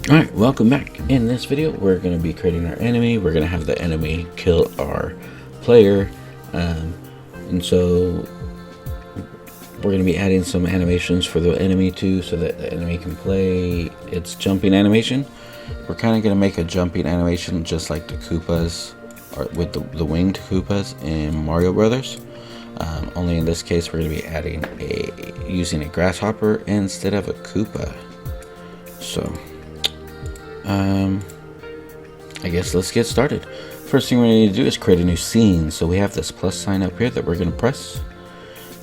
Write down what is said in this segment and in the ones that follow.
Alright, welcome back. In this video, we're going to be creating our enemy. We're going to have the enemy kill our player. And so we're going to be adding some animations for the enemy too, so that the enemy can play its jumping animation. We're kind of going to make a jumping animation just like the Koopas, or with the winged Koopas in Mario Brothers. Only in this case, we're going to be adding using a grasshopper instead of a Koopa. So I guess let's get started. First thing we need to do is create a new scene. So we have this plus sign up here that we're going to press.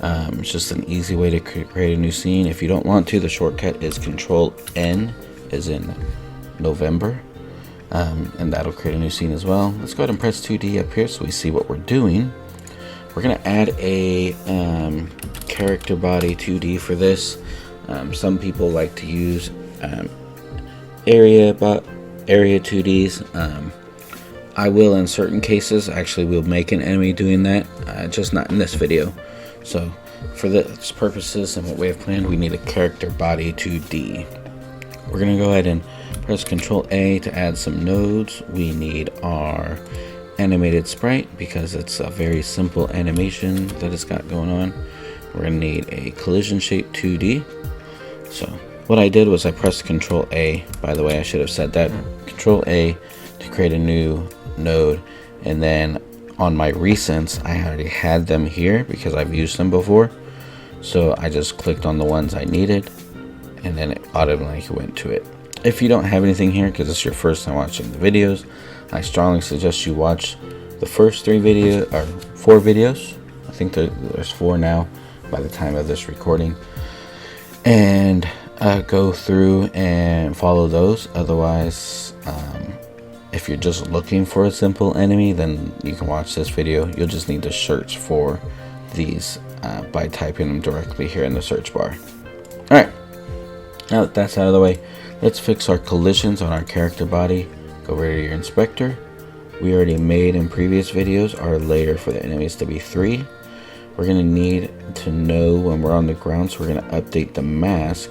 It's just an easy way to create a new scene. If you don't want to, the shortcut is Control N, as in November, and that'll create a new scene as well. Let's go ahead and press 2D up here so we see what we're doing. We're going to add a character body 2D for this. Some people like to use area 2Ds. I will in certain cases. Actually, we'll make an enemy doing that, just not in this video. So for this purposes and what we have planned, we need a character body 2D. We're gonna go ahead and press Control A to add some nodes. We need our animated sprite because it's a very simple animation that it's got going on. We're gonna need a collision shape 2D. So what I did was I pressed Control A. By the way, I should have said that. Control A to create a new node, and then on my recents I already had them here because I've used them before. So I just clicked on the ones I needed, and then it automatically went to it. If you don't have anything here because it's your first time watching the videos, I strongly suggest you watch the first 4 videos. I think there's 4 now by the time of this recording, and go through and follow those. Otherwise, if you're just looking for a simple enemy, then you can watch this video. You'll just need to search for these by typing them directly here in the search bar. Alright, now that that's out of the way, let's fix our collisions on our character body. Go over to your inspector. We already made in previous videos our layer for the enemies to be 3. We're going to need to know when we're on the ground, so we're going to update the mask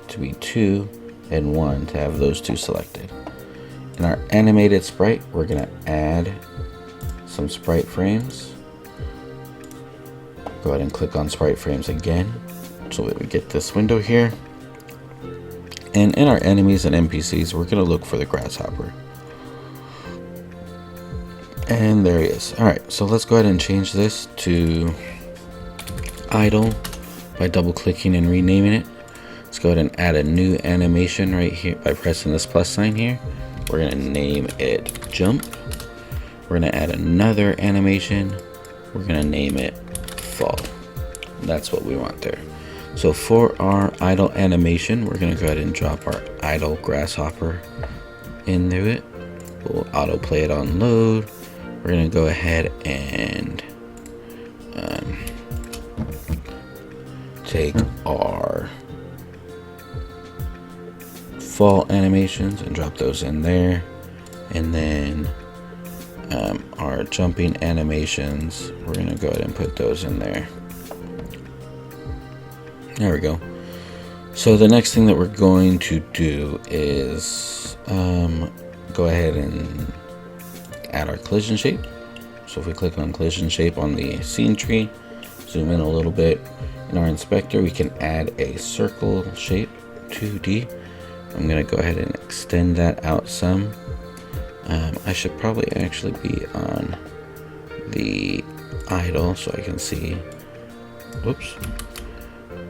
to be 2 and 1 to have those 2 selected. In our animated sprite, we're going to add some sprite frames. Go ahead and click on sprite frames again so that we get this window here. And in our enemies and NPCs, we're going to look for the grasshopper. And there he is. Alright, so let's go ahead and change this to idle by double clicking and renaming it. Let's go ahead and add a new animation right here by pressing this plus sign here. We're going to name it jump. We're going to add another animation. We're going to name it fall. That's what we want there. So for our idle animation, we're going to go ahead and drop our idle grasshopper into it. We'll auto play it on load. We're going to go ahead and take our fall animations and drop those in there, and then our jumping animations, we're going to go ahead and put those in there. There we go. So the next thing that we're going to do is go ahead and add our collision shape. So if we click on collision shape on the scene tree, zoom in a little bit, in our inspector we can add a circle shape 2D. I'm going to go ahead and extend that out some. I should probably actually be on the idle so I can see. Whoops.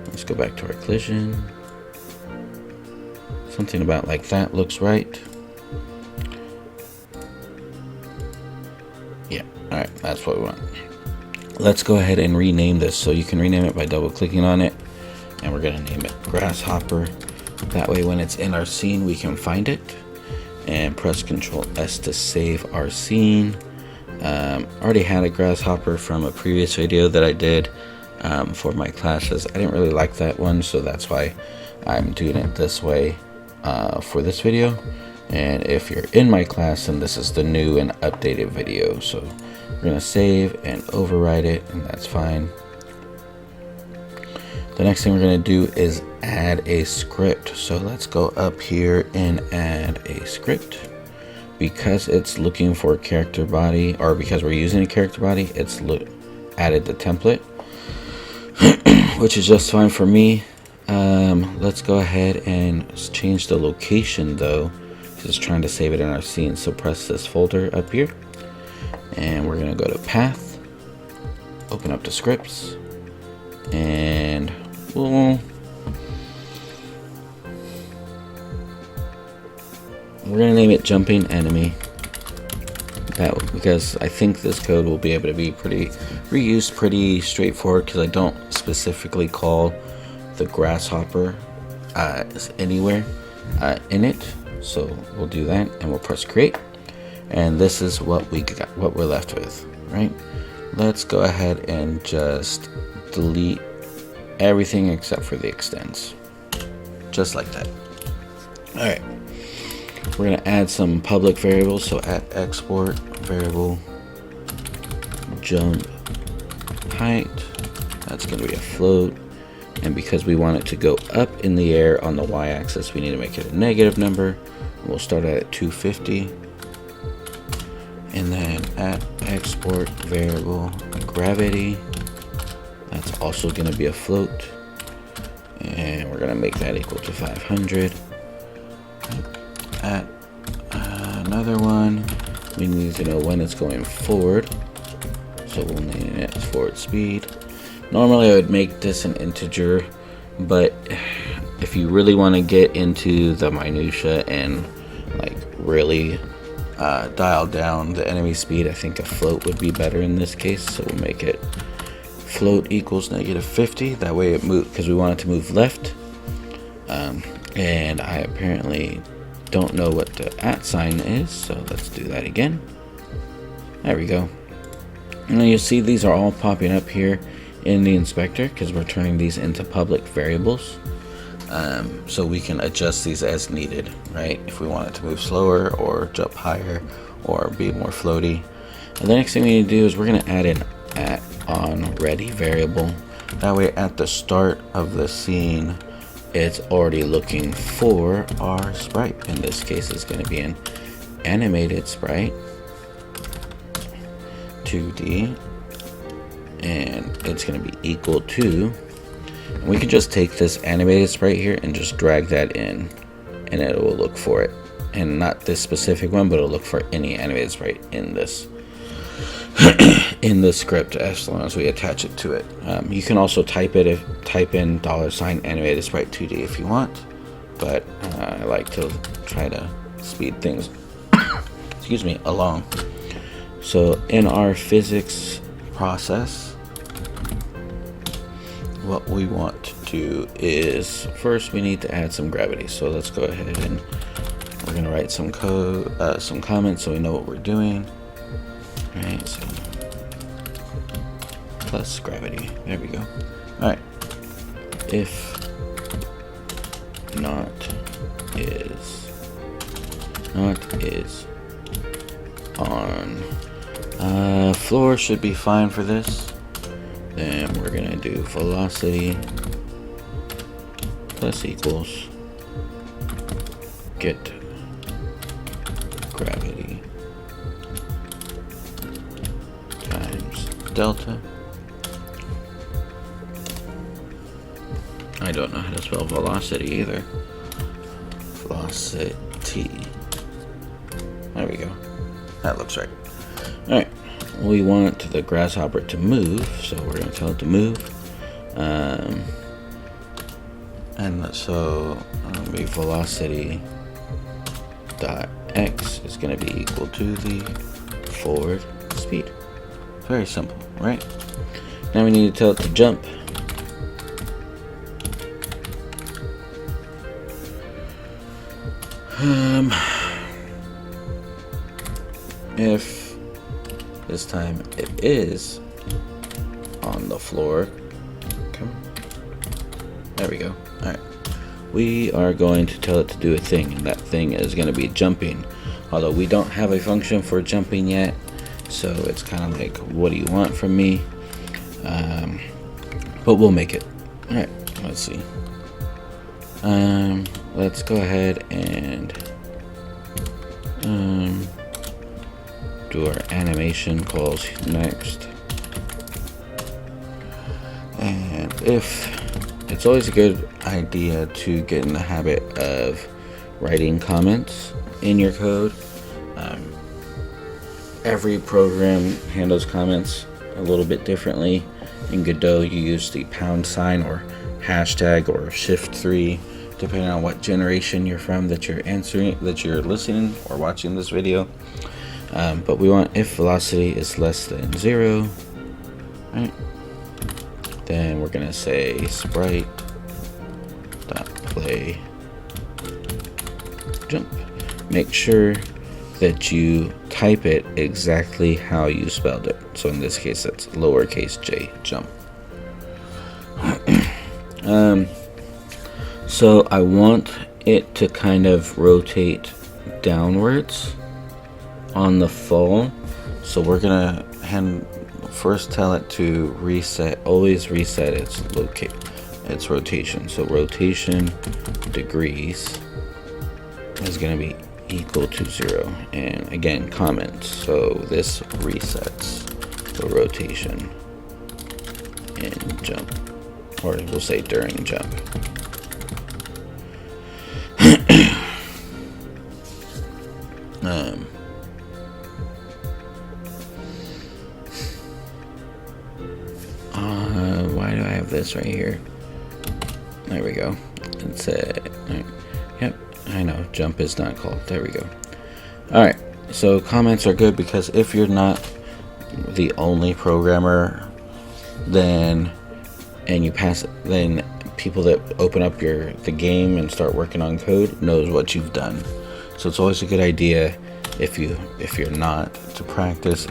Let's go back to our collision. Something about like that looks right. Yeah, alright, that's what we want. Let's go ahead and rename this. So you can rename it by double clicking on it, and we're going to name it grasshopper. That way when it's in our scene we can find it, and press Control S to save our scene. Already had a grasshopper from a previous video that I did for my classes. I didn't really like that one, so that's why I'm doing it this way for this video. And if you're in my class, then this is the new and updated video. So we're going to save and override it, and that's fine. The next thing we're going to do is add a script. So let's go up here and add a script. Because it's looking for a character body, or because we're using a character body, it's added the template, which is just fine for me. Let's go ahead and change the location though, because it's trying to save it in our scene. So press this folder up here, and we're going to go to path, open up the scripts, and we're gonna name it jumping enemy. Because I think this code will be able to be reused pretty straightforward, because I don't specifically call the grasshopper anywhere in it. So we'll do that, and we'll press create, and this is what we got, what we're left with, right? Let's go ahead and just delete everything except for the extends, just like that. All right, we're going to add some public variables. So at export variable jump height, that's going to be a float, and because we want it to go up in the air on the y-axis, we need to make it a negative number. We'll start at 250, and then at export variable gravity, that's also going to be a float, and we're going to make that equal to 500. At another one, we need to know when it's going forward, so we'll name it forward speed. Normally I would make this an integer, but if you really want to get into the minutia and like really dial down the enemy speed, I think a float would be better in this case. So we'll make it float equals -50. That way it moves, because we want it to move left. And I apparently don't know what the @ sign is, so let's do that again. There we go. And then you'll see these are all popping up here in the inspector, because we're turning these into public variables. So we can adjust these as needed, right? If we want it to move slower or jump higher or be more floaty. And the next thing we need to do is we're going to add an @onReady variable. That way at the start of the scene, it's already looking for our sprite. In this case, it's going to be an animated sprite, 2D, and it's going to be equal to, and we can just take this animated sprite here and just drag that in, and it will look for it. And not this specific one, but it'll look for any animated sprite in this in the script, as long as we attach it to it. You can also type in $animated sprite 2D if you want, but I like to try to speed things excuse me, along. So in our physics process, what we want to do is first we need to add some gravity. So let's go ahead and we're going to write some code, some comments, so we know what we're doing. Right, so plus gravity. There we go. All right. If not is on floor should be fine for this. Then we're gonna do velocity plus equals get gravity times delta. I don't know how to spell velocity either. Velocity. There we go. That looks right. Alright. We want the grasshopper to move, so we're going to tell it to move. And so the velocity dot x is going to be equal to the forward speed. Very simple, right? Now we need to tell it to jump. If this time it is on the floor, there we go. All right, we are going to tell it to do a thing, and that thing is going to be jumping. Although we don't have a function for jumping yet, so it's kind of like, what do you want from me? But we'll make it. All right, let's see. Let's go ahead and do our animation calls next. And if it's always a good idea to get in the habit of writing comments in your code. Every program handles comments a little bit differently. In Godot, you use the # or hashtag or #3, depending on what generation you're from that you're listening or watching this video. But we want if velocity is less than 0, right? Then we're gonna say sprite dot play jump. Make sure that you type it exactly how you spelled it. So in this case, that's lowercase j, jump. So I want it to kind of rotate downwards on the fall. So we're gonna first tell it to reset, always reset its rotation. So rotation degrees is gonna be equal to 0, and again comments, so this resets the rotation in jump, or we'll say during jump. Why do I have this right here? There we go. It's yep, I know, jump is not called. There we go. Alright, so comments are good because if you're not the only programmer, then people that open up the game and start working on code knows what you've done. So it's always a good idea if you're not, to practice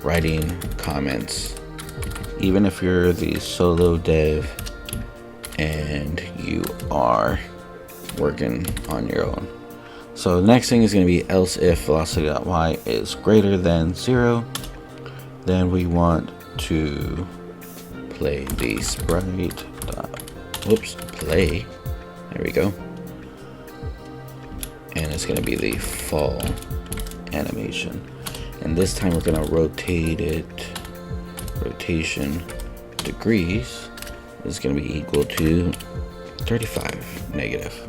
writing comments, even if you're the solo dev and you are working on your own. So the next thing is going to be else if velocity.y is greater than 0, then we want to play the sprite play, there we go, and it's going to be the fall animation, and this time we're going to rotate it. Rotation degrees is going to be equal to 35 negative.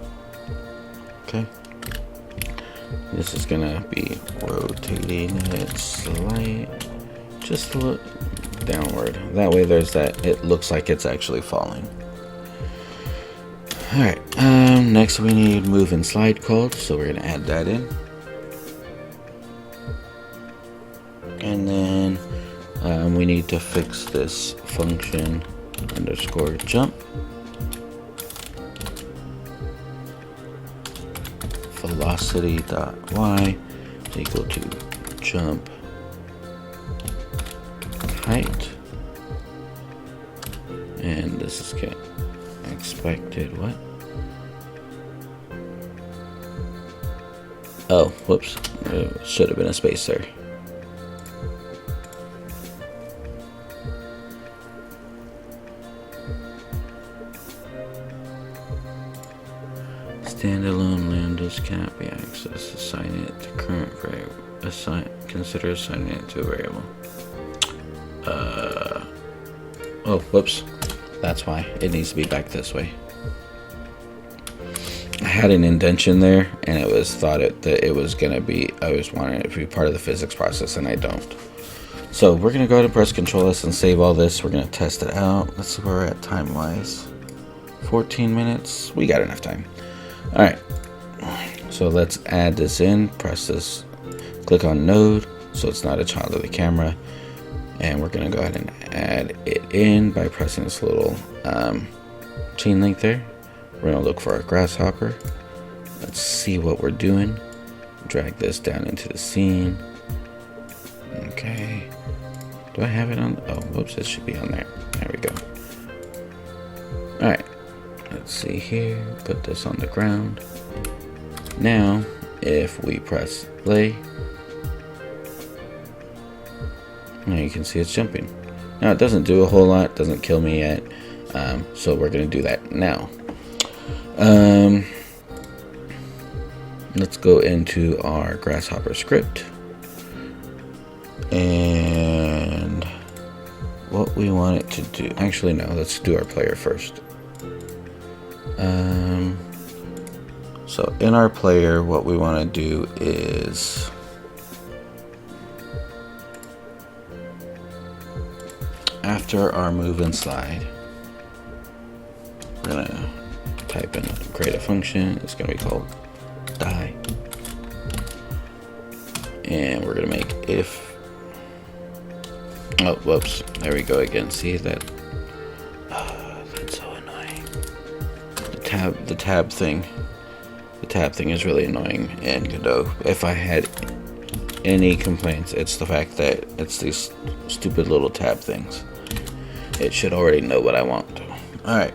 Okay, this is going to be rotating it just a little downward. That way it looks like it's actually falling. Alright, next we need move and slide called, so we're going to add that in. And then we need to fix this function underscore jump. Velocity.y equal to jump height. And this is get expected what? Oh, whoops. Should have been a space there. Standalone lambdas cannot be accessed. Assign it to current variable. Consider assigning it to a variable. Oh, whoops. That's why it needs to be back this way. I had an indentation there, and it was thought that it was gonna be. I was wanting it to be part of the physics process, and I don't. So we're gonna go ahead and press Control S and save all this. We're gonna test it out. Let's see where we're at time wise. 14 minutes. We got enough time. All right. So let's add this in. Press this. Click on Node, so it's not a child of the camera. And we're gonna go ahead and add it in by pressing this little chain link there. We're gonna look for our grasshopper. Let's see what we're doing. Drag this down into the scene. Okay. Do I have it on? Oh, whoops, it should be on there. There we go. All right. Let's see here. Put this on the ground. Now, if we press play, now you can see it's jumping. Now it doesn't do a whole lot, doesn't kill me yet. So we're going to do that now. Let's go into our grasshopper script. And what we want it to do. Actually, no, let's do our player first. So in our player, what we want to do is after our move and slide, we're gonna type in create a function. It's gonna be called die, and we're gonna make if. Oh, whoops! There we go again. See that? Oh, that's so annoying. The tab thing. The tab thing is really annoying in Godot. If I had any complaints, it's the fact that it's these stupid little tab things. It should already know what I want. Alright,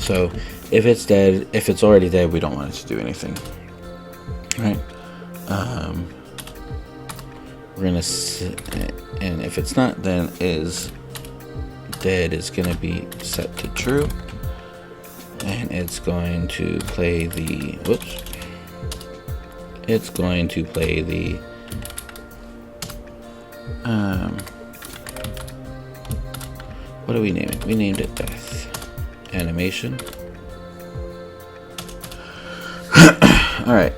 so if it's dead, if it's already dead, we don't want it to do anything. Alright, we're gonna and if it's not, then is dead is gonna be set to true, and it's going to play the it's going to play the what do we name it? We named it death animation. Alright,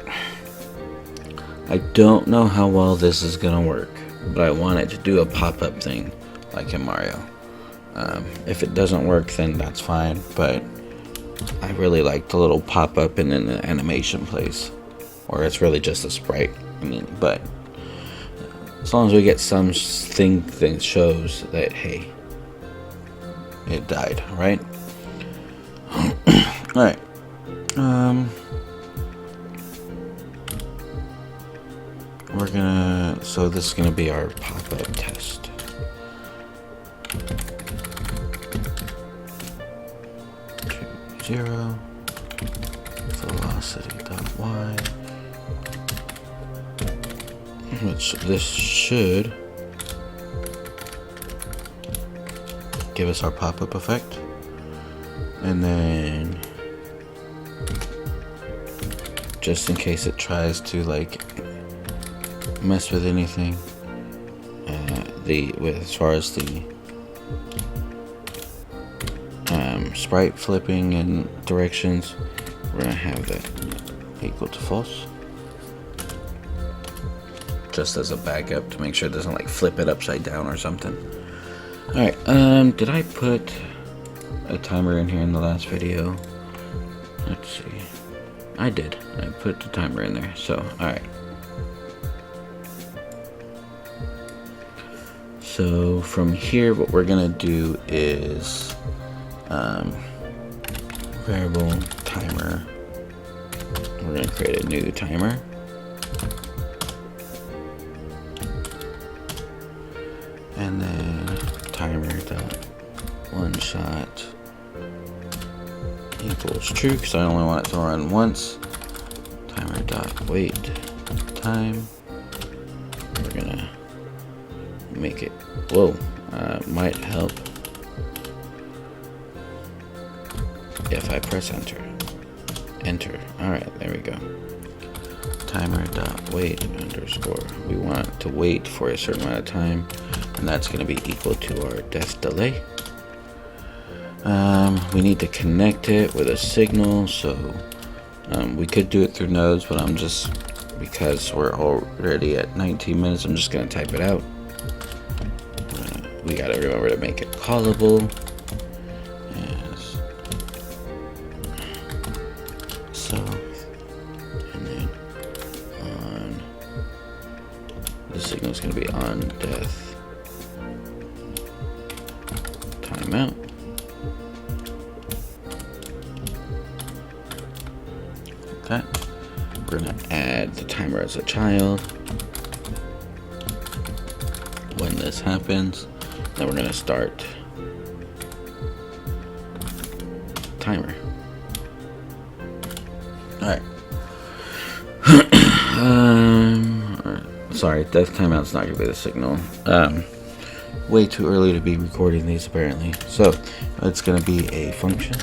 I don't know how well this is gonna work, but I want it to do a pop-up thing like in Mario. If it doesn't work, then that's fine, but I really like the little pop-up and then the animation plays, or it's really just a sprite. I mean, but as long as we get something that shows that, hey, it died, right? Alright. We're gonna, so this is gonna be our pop-up test. Zero velocity.y, which this should give us our pop-up effect, and then just in case it tries to like mess with anything, as far as the sprite flipping and directions, we're gonna have that equal to false, just as a backup to make sure it doesn't like flip it upside down or something. Alright, did I put a timer in here in the last video? Let's see. I did. I put the timer in there, so alright. So from here, what we're gonna do is variable timer. We're gonna create a new timer, and then timer dot one shot equals true, because I only want it to run once. Timer dot wait time. We're gonna make it, might help if I press enter. Alright, there we go. Timer dot wait underscore, we want it to wait for a certain amount of time, and that's going to be equal to our death delay. We need to connect it with a signal, so we could do it through nodes, but I'm just, because we're already at 19 minutes, I'm just going to type it out. We got to remember to make it callable. Yes. So, and then on, the signal is going to be on death timeout. Okay. We're going to add the timer as a child. When this happens, then we're going to start timer. Alright. Sorry, death timeout's not going to be the signal. way too early to be recording these apparently. So it's going to be a function.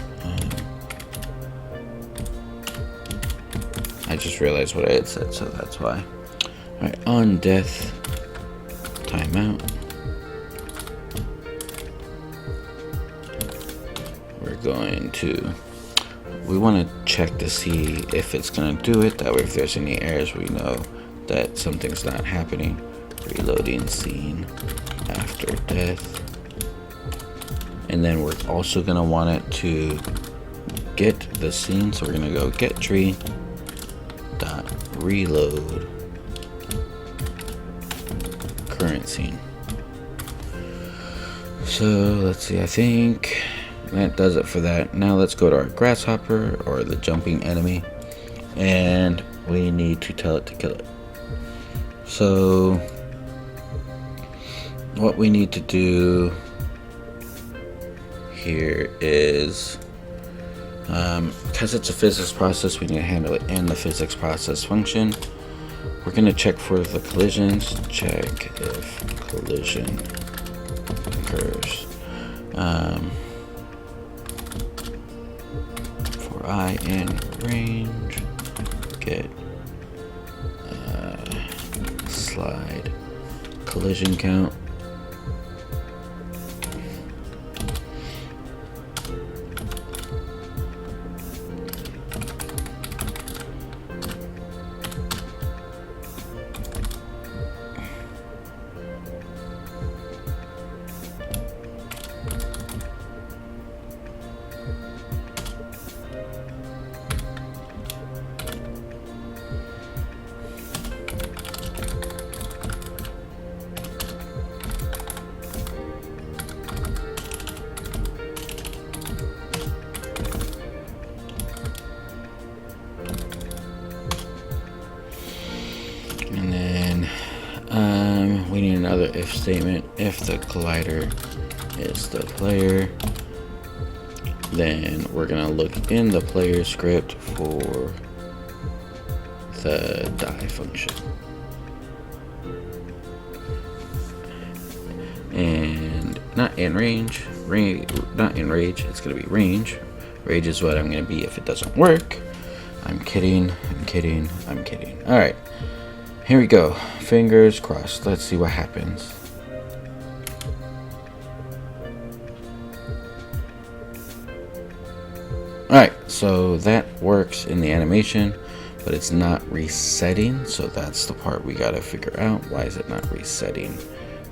I just realized what I had said, so that's why. Alright, on death, timeout. We're going to, we want to check to see if it's going to do it. That way if there's any errors, we know that something's not happening. Reloading scene after death. And then we're also going to want it to get the scene. So we're going to go get tree dot reload current scene. So let's see, I think that does it for that. Now let's go to our grasshopper, or the jumping enemy, and we need to tell it to kill it. So what we need to do here is, because it's a physics process, we need to handle it in the physics process function. We're going to check for the collisions. Check if collision occurs. For I in range, get slide collision count. And then we need another if statement. If the collider is the player, then we're gonna look in the player script for the die function. And not in range, not in rage, it's gonna be range. Rage is what I'm gonna be if it doesn't work. I'm kidding, I'm kidding, I'm kidding. Alright, here we go. Fingers crossed. Let's see what happens. Alright, so that works in the animation, but it's not resetting, so that's the part we gotta figure out. Why is it not resetting?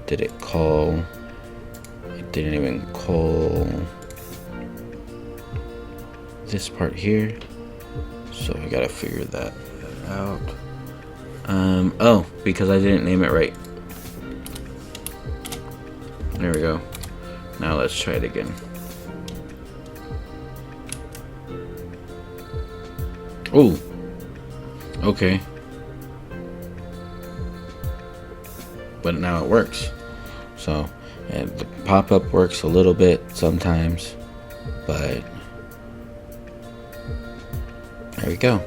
Did it call? It didn't even call this part here, so I gotta figure that out. Oh, because I didn't name it right. There we go. Now let's try it again. Oh, okay. But now it works. So, and the pop-up works a little bit sometimes, but there we go.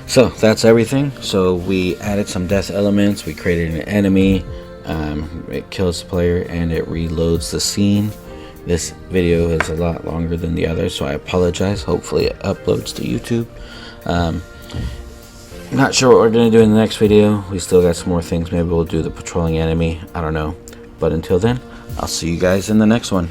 So that's everything. So we added some death elements, we created an enemy, it kills the player, and it reloads the scene. This video is a lot longer than the others, so I apologize. Hopefully it uploads to YouTube. Not sure what we're going to do in the next video. We still got some more things. Maybe we'll do the patrolling enemy. I don't know. But until then, I'll see you guys in the next one.